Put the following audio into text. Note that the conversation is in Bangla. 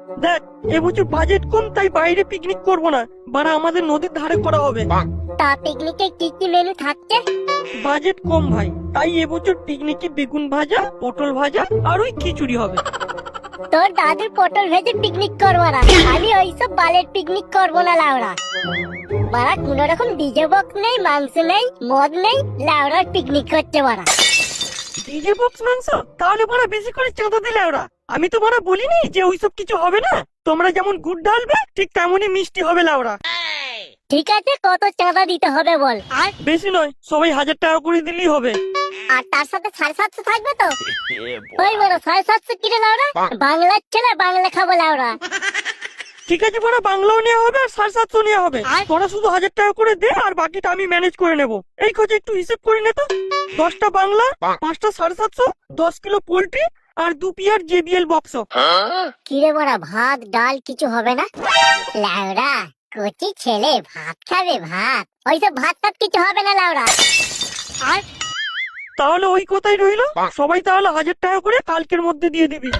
দেখ এবছর বাজেট কম, তাই বাইরে পিকনিক করব না, বাড়া আমাদের নদীর ধারে করা হবে। তা পিকনিকে কি কি মেনু থাকছে? বাজেট কম ভাই, তাই এবছর পিকনিকে বেগুন ভাজা, পটল ভাজা আর ওই খিচুড়ি হবে। তোর দাদুর পটল ভেজে পিকনিক করবো না, আমি ওইসব বালের পিকনিক করবো না লাউড়া। বাড়া কোন রকম ডিজে বক্স নেই, মাংস নেই, মদ নেই, লাউড়ার পিকনিক করছে বাড়া। ডিজে বক্স মাংস? তাহলে বাড়া বেশি করে চাঁদা দিলে ওরা। আমি তো বাড়া বলিনি যে ওইসব কিছু হবে না। তোমরা যেমন গুড় ঢালবে ঠিক তেমনই মিষ্টি হবে লাউড়া। ঠিক আছে, কত চাঁদা দিতে হবে বল? আর বেশি নয়, সবাই 1000 টাকা করে দিলেই হবে। আর তার সাথে 750 থাকবে তো? ওই বড় 750 কিরে লাউড়া? বাংলার ছেলে, বাংলা খাবো লাউড়া। ঠিক আছে বাড়া, বাংলাও নেওয়া হবে আর 750 নেওয়া হবে। তোরা শুধু 1000 টাকা করে দে, আর বাকিটা আমি ম্যানেজ করে নেব। এই খোঁজে একটু হিসেব করে নে তো। 10টা বাংলা, 5টা 750, 10 কিলো পোল্ট্রি আর 2 পিয়ার JBL বক্স। কিরে বড়া, ভাত ডাল কিছু হবে না? লাউড়া কচি ছেলে ভাত খাবে, ভাত? ওইসব ভাত টাত কিছু হবে না লাউড়া। আর তাহলে ওই কথাই রইলো, সবাই তাহলে 1000 টাকা করে কালকের মধ্যে দিয়ে দিবি।